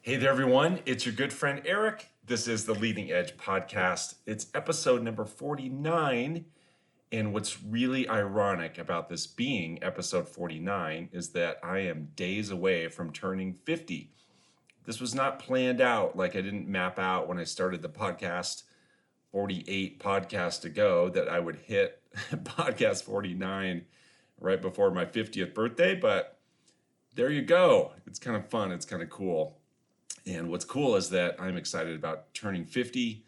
Hey there, everyone. It's your good friend Eric. This is the Leading Edge Podcast. It's episode number 49. And what's really ironic about this being episode 49 is that I am days away from turning 50. This was not planned out. Like, I didn't map out when I started the podcast 48 podcasts ago that I would hit podcast 49 right before my 50th birthday. But there you go. It's kind of fun. It's kind of cool. And what's cool is that I'm excited about turning 50.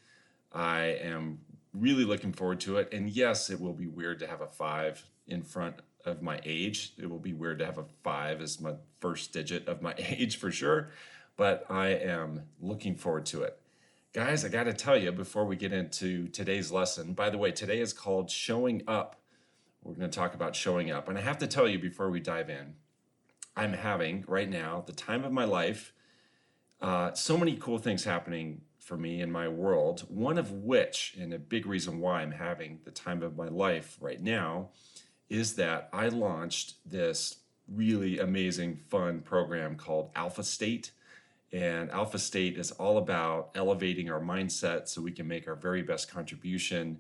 I am really looking forward to it. And yes, it will be weird to have a 5 in front of my age. It will be weird to have a 5 as my first digit of my age for sure. But I am looking forward to it. Guys, I got to tell you before we get into today's lesson, by the way, today is called Showing Up. We're going to talk about showing up. And I have to tell you before we dive in, I'm having right now the time of my life. So many cool things happening for me in my world, one of which, and a big reason why I'm having the time of my life right now, is that I launched this really amazing, fun program called Alpha State. And Alpha State is all about elevating our mindset so we can make our very best contribution.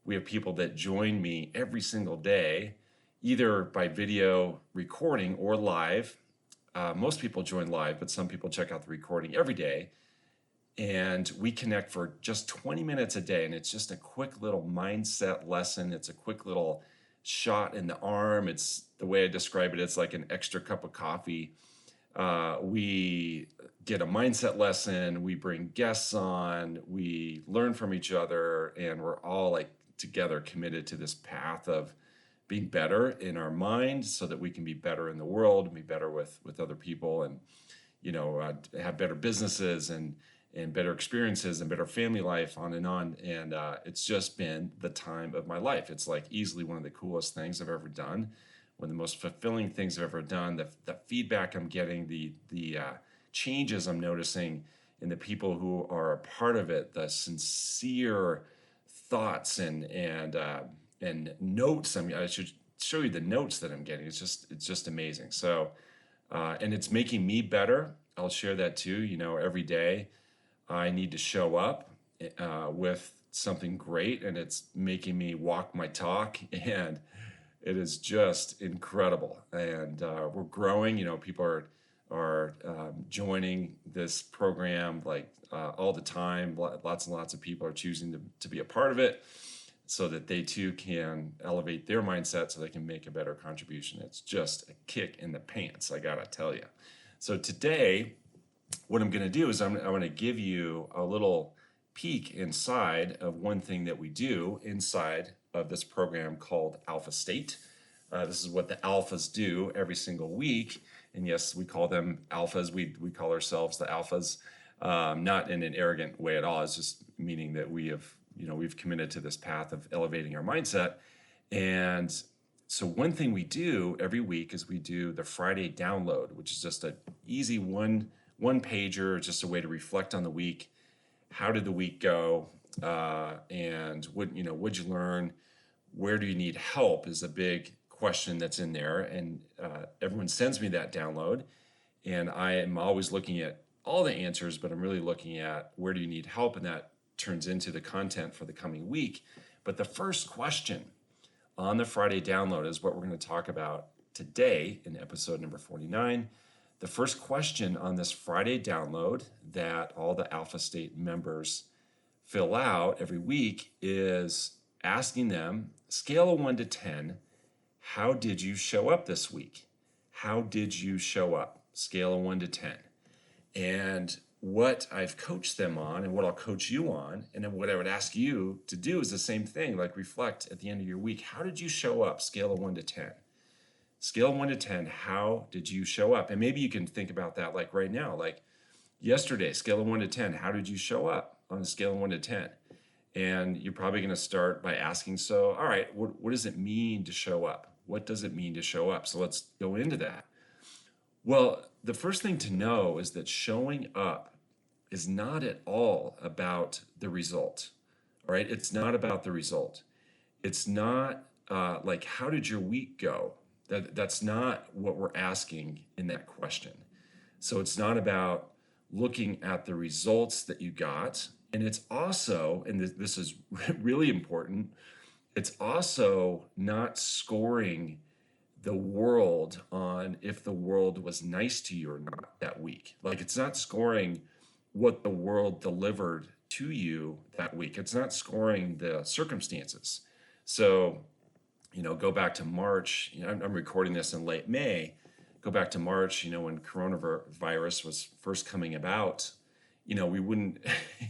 We have people that join me every single day, either by video recording or live. Most people join live, but some people check out the recording every day. And we connect for just 20 minutes a day. And it's just a quick little mindset lesson. It's a quick little shot in the arm. It's the way I describe it, it's like an extra cup of coffee. We get a mindset lesson. We bring guests on. We learn from each other. And we're all like together committed to this path of being better in our mind so that we can be better in the world and be better with other people and have better businesses and better experiences and better family life, on and on. And it's just been the time of my life. It's like easily one of the coolest things I've ever done, one of the most fulfilling things I've ever done. The feedback I'm getting, the changes I'm noticing in the people who are a part of it, the sincere thoughts and notes. I mean, I should show you the notes that I'm getting. It's just amazing. So, and it's making me better. I'll share that too. Every day I need to show up with something great, and it's making me walk my talk, and it is just incredible. And we're growing. People are joining this program like all the time. Lots and lots of people are choosing to be a part of it, so that they too can elevate their mindset so they can make a better contribution. It's just a kick in the pants, I gotta tell you. So today, what I'm gonna do is I'm gonna give you a little peek inside of one thing that we do inside of this program called Alpha State. This is what the alphas do every single week. And yes, we call them alphas. We call ourselves the alphas, not in an arrogant way at all. It's just meaning that we've committed to this path of elevating our mindset. And so one thing we do every week is we do the Friday download, which is just an easy one pager, just a way to reflect on the week. How did the week go? And what'd you learn? Where do you need help is a big question that's in there. And everyone sends me that download. And I am always looking at all the answers, but I'm really looking at where do you need help? And that turns into the content for the coming week. But the first question on the Friday download is what we're going to talk about today in episode number 49. The first question on this Friday download that all the Alpha State members fill out every week is asking them, scale of 1 to 10, how did you show up this week? How did you show up? Scale of 1 to 10. And what I've coached them on and what I'll coach you on, and then what I would ask you to do is the same thing, like reflect at the end of your week. How did you show up? Scale of 1 to 10. Scale of 1 to 10, how did you show up? And maybe you can think about that like right now, like yesterday, scale of 1 to 10, how did you show up on a scale of 1 to 10? And you're probably going to start by asking, so, all right, what does it mean to show up? What does it mean to show up? So let's go into that. Well, the first thing to know is that showing up is not at all about the result, all right? It's not about the result. It's not like, how did your week go? That's not what we're asking in that question. So it's not about looking at the results that you got. And it's also, and this is really important, it's also not scoring the world on if the world was nice to you or not that week. Like it's not scoring what the world delivered to you that week. It's not scoring the circumstances. So, go back to March. I'm recording this in late May. Go back to March, when coronavirus was first coming about, we wouldn't,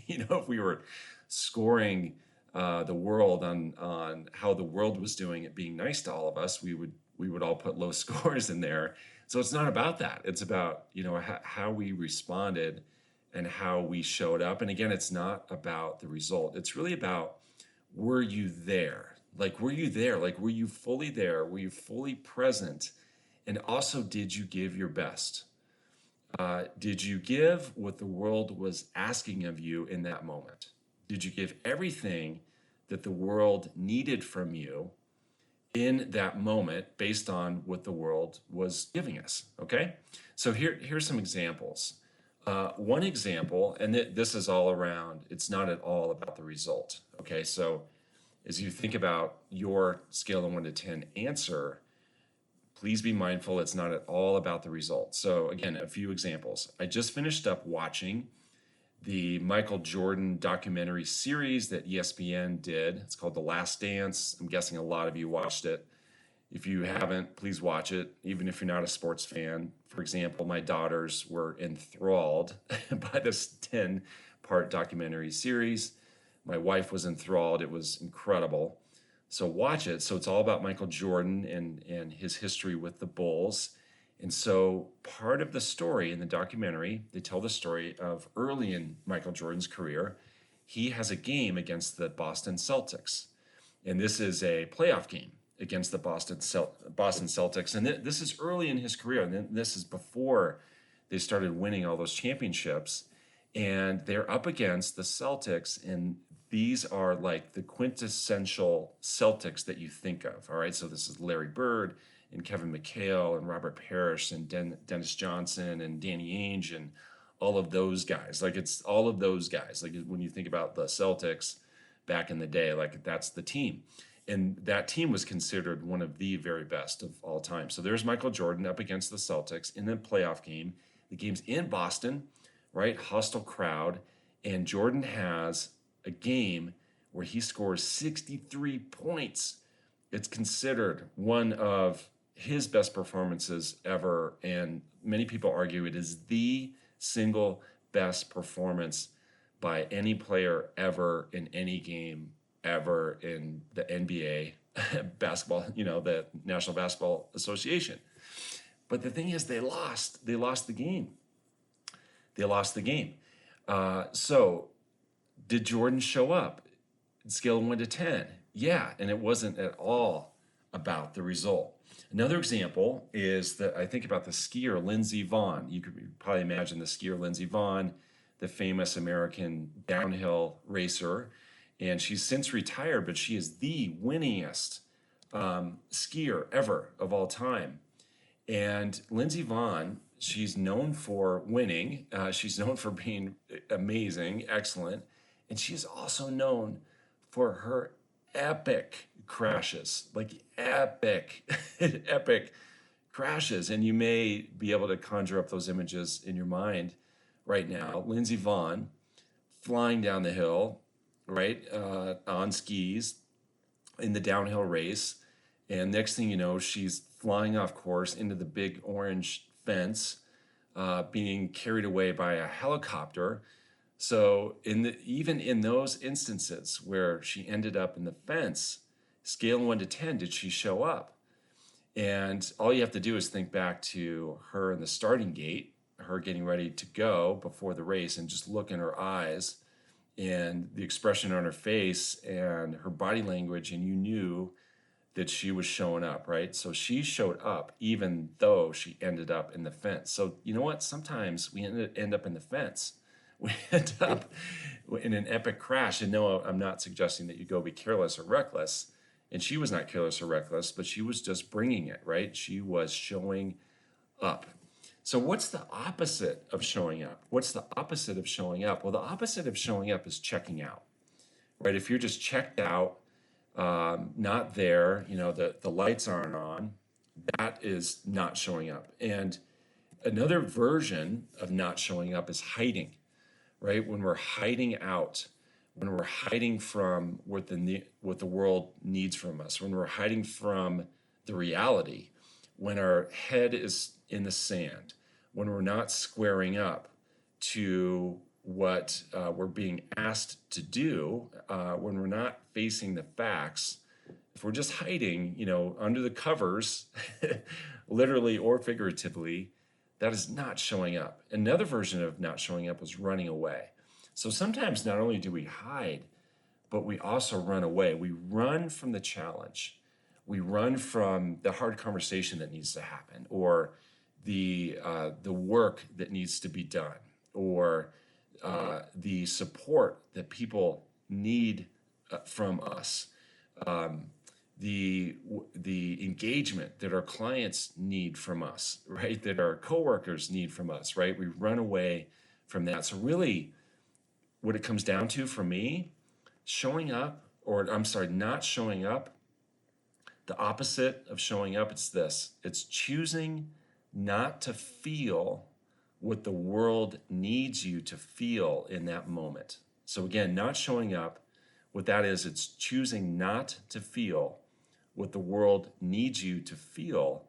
if we were scoring the world on how the world was doing it being nice to all of us, we would all put low scores in there. So it's not about that. It's about, how we responded and how we showed up. And again, it's not about the result. It's really about, were you there? Like, were you there? Like, were you fully there? Were you fully present? And also, did you give your best? Did you give what the world was asking of you in that moment? Did you give everything that the world needed from you in that moment based on what the world was giving us? Okay, so here's some examples. One example, and this is all around, it's not at all about the result. Okay, so as you think about your scale of 1 to 10 answer, please be mindful it's not at all about the result. So again, a few examples. I just finished up watching the Michael Jordan documentary series that ESPN did. It's called The Last Dance. I'm guessing a lot of you watched it. If you haven't, please watch it, even if you're not a sports fan. For example, my daughters were enthralled by this 10-part documentary series. My wife was enthralled. It was incredible. So watch it. So it's all about Michael Jordan and his history with the Bulls. And so part of the story in the documentary, they tell the story of early in Michael Jordan's career, he has a game against the Boston Celtics. And this is a playoff game against the Boston Celtics. And this is early in his career. And this is before they started winning all those championships. And they're up against the Celtics. And these are like the quintessential Celtics that you think of. All right. So this is Larry Bird and Kevin McHale and Robert Parrish and Dennis Johnson and Danny Ainge and all of those guys. Like it's all of those guys. Like when you think about the Celtics back in the day, like that's the team. And that team was considered one of the very best of all time. So there's Michael Jordan up against the Celtics in the playoff game. The game's in Boston, right? Hostile crowd. And Jordan has a game where he scores 63 points. It's considered one of his best performances ever. And many people argue it is the single best performance by any player ever in any game ever in the NBA basketball, the National Basketball Association. But the thing is, they lost. They lost the game. So did Jordan show up? Scale 1 to 10. Yeah, and it wasn't at all about the result. Another example is that I think about the skier Lindsey Vonn. You could probably imagine the skier Lindsey Vonn, the famous American downhill racer. And she's since retired, but she is the winningest skier ever of all time. And Lindsey Vonn, she's known for winning. She's known for being amazing, excellent. And she's also known for her epic crashes, like epic, epic crashes. And you may be able to conjure up those images in your mind right now. Lindsey Vonn flying down the hill, right, on skis in the downhill race. And next thing you know, she's flying off course into the big orange fence, being carried away by a helicopter. So even in those instances where she ended up in the fence, scale 1 to 10, did she show up? And all you have to do is think back to her in the starting gate, her getting ready to go before the race, and just look in her eyes and the expression on her face and her body language, and you knew that she was showing up, right? So she showed up even though she ended up in the fence. So you know what? Sometimes we end up in the fence. We end up in an epic crash. And no, I'm not suggesting that you go be careless or reckless. And she was not careless or reckless, but she was just bringing it, right? She was showing up. So what's the opposite of showing up? What's the opposite of showing up? Well, the opposite of showing up is checking out, right? If you're just checked out, not there, the lights aren't on, that is not showing up. And another version of not showing up is hiding, right? When we're hiding out, when we're hiding from what the world needs from us, when we're hiding from the reality, when our head is in the sand, when we're not squaring up to what we're being asked to do, when we're not facing the facts, if we're just hiding, under the covers, literally or figuratively, that is not showing up. Another version of not showing up is running away. So sometimes not only do we hide, but we also run away. We run from the challenge. We run from the hard conversation that needs to happen, or the work that needs to be done, or the support that people need from us, the engagement that our clients need from us, right? That our coworkers need from us, right? We run away from that. So really, what it comes down to for me, not showing up, the opposite of showing up, it's this. It's choosing not to feel what the world needs you to feel in that moment. So again, not showing up, what that is, it's choosing not to feel what the world needs you to feel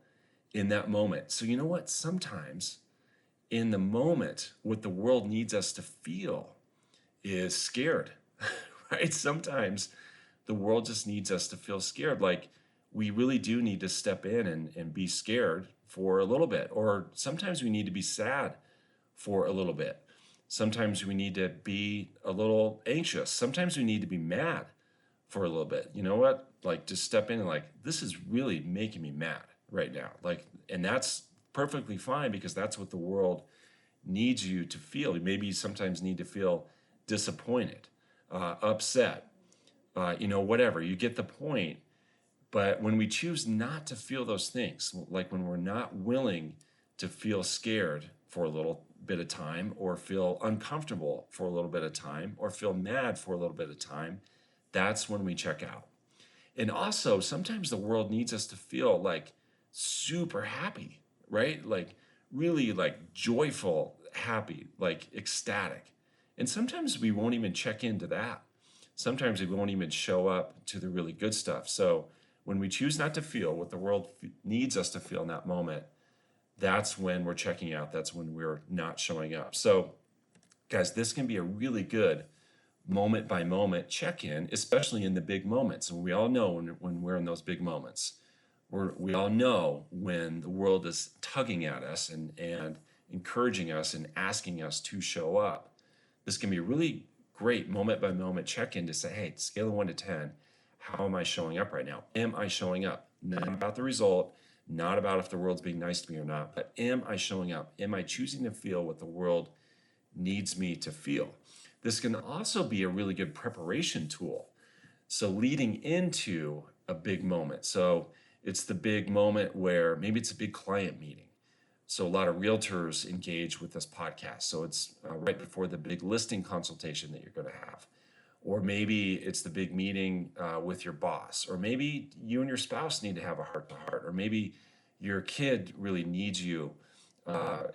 in that moment. So you know what? Sometimes in the moment, what the world needs us to feel is scared, right? Sometimes the world just needs us to feel scared. Like we really do need to step in and be scared for a little bit. Or sometimes we need to be sad for a little bit. Sometimes we need to be a little anxious. Sometimes we need to be mad for a little bit. You know what? Like just step in and like, this is really making me mad right now. Like, and that's perfectly fine because that's what the world needs you to feel. Maybe you sometimes need to feel disappointed, upset, whatever. You get the point. But when we choose not to feel those things, like when we're not willing to feel scared for a little bit of time, or feel uncomfortable for a little bit of time, or feel mad for a little bit of time, that's when we check out. And also, sometimes the world needs us to feel like super happy, right? Like really like joyful, happy, like ecstatic. And sometimes we won't even check into that. Sometimes we won't even show up to the really good stuff. So when we choose not to feel what the world needs us to feel in that moment, that's when we're checking out. That's when we're not showing up. So, guys, this can be a really good moment by moment check in, especially in the big moments. And we all know when we're in those big moments, we all know when the world is tugging at us and encouraging us and asking us to show up. This can be a really great moment by moment check in to say, hey, scale of 1 to 10, how am I showing up right now? Am I showing up? Not about the result, not about if the world's being nice to me or not, but am I showing up? Am I choosing to feel what the world needs me to feel? This can also be a really good preparation tool. So leading into a big moment. So it's the big moment where maybe it's a big client meeting. So a lot of realtors engage with this podcast. So it's right before the big listing consultation that you're going to have. Or maybe it's the big meeting with your boss. Or maybe you and your spouse need to have a heart-to-heart. Or maybe your kid really needs you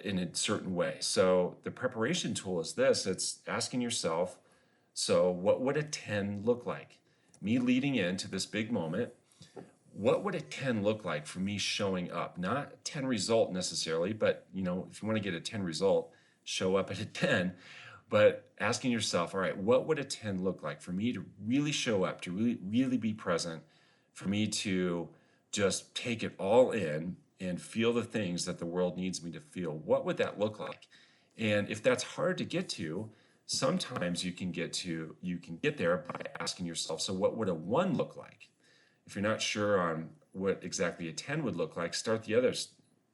in a certain way. So the preparation tool is this. It's asking yourself, so what would a 10 look like? Me leading into this big moment, what would a 10 look like for me showing up? Not a 10 result necessarily, but if you want to get a 10 result, show up at a 10. But asking yourself, all right, what would a 10 look like for me to really show up, to really, really be present, for me to just take it all in and feel the things that the world needs me to feel? What would that look like? And if that's hard to get to, sometimes you can get there by asking yourself, so what would a 1 look like? If you're not sure on what exactly a 10 would look like, start the other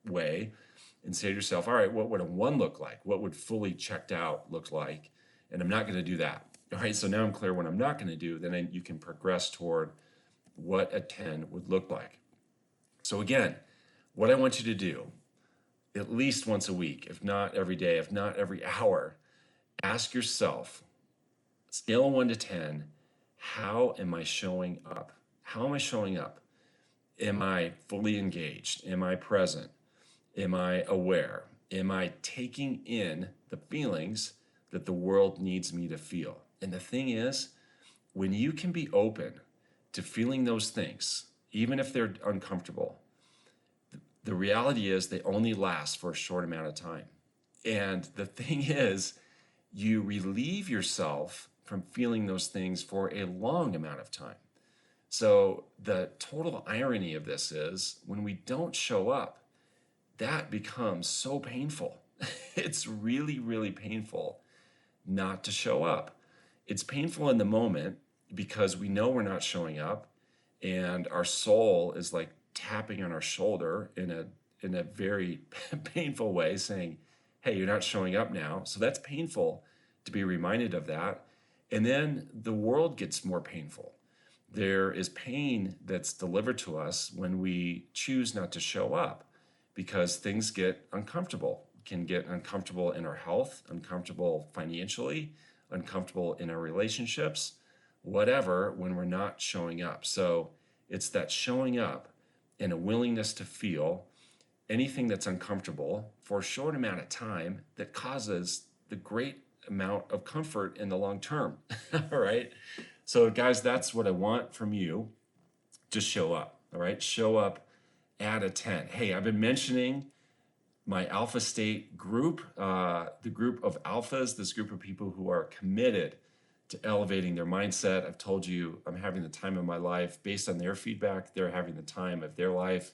way and say to yourself, all right, what would a 1 look like? What would fully checked out look like? And I'm not going to do that. All right, so now I'm clear what I'm not going to do. Then you can progress toward what a 10 would look like. So again, what I want you to do at least once a week, if not every day, if not every hour, ask yourself, scale of 1 to 10, how am I showing up? How am I showing up? Am I fully engaged? Am I present? Am I aware? Am I taking in the feelings that the world needs me to feel? And the thing is, when you can be open to feeling those things, even if they're uncomfortable, the reality is they only last for a short amount of time. And the thing is, you relieve yourself from feeling those things for a long amount of time. So the total irony of this is when we don't show up, that becomes so painful. It's really, really painful not to show up. It's painful in the moment because we know we're not showing up and our soul is like tapping on our shoulder in a very painful way saying, hey, you're not showing up now. So that's painful to be reminded of that. And then the world gets more painful. There is pain that's delivered to us when we choose not to show up because things get uncomfortable. Can get uncomfortable in our health, uncomfortable financially, uncomfortable in our relationships, whatever, when we're not showing up. So it's that showing up and a willingness to feel anything that's uncomfortable for a short amount of time that causes the great amount of comfort in the long term. All right. So, guys, that's what I want from you. Just show up. All right. Show up at a 10. Hey, I've been mentioning my Alpha State group, the group of alphas, this group of people who are committed to elevating their mindset. I've told you I'm having the time of my life. Based on their feedback, they're having the time of their life.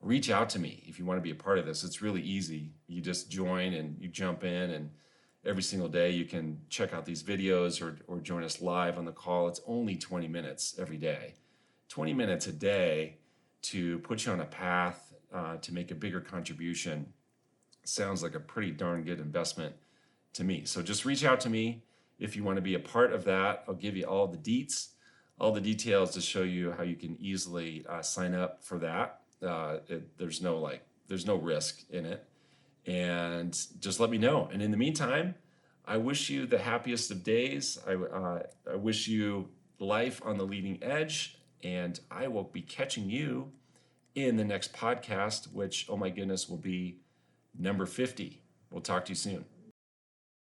Reach out to me if you want to be a part of this. It's really easy. You just join and you jump in, and every single day you can check out these videos or join us live on the call. It's only 20 minutes every day. 20 minutes a day to put you on a path to make a bigger contribution sounds like a pretty darn good investment to me. So just reach out to me if you want to be a part of that. I'll give you all the deets, all the details to show you how you can easily sign up for that. There's no risk in it, and just let me know. And in the meantime, I wish you the happiest of days. I wish you life on the leading edge, and I will be catching you in the next podcast, which, oh my goodness, will be number 50. We'll talk to you soon.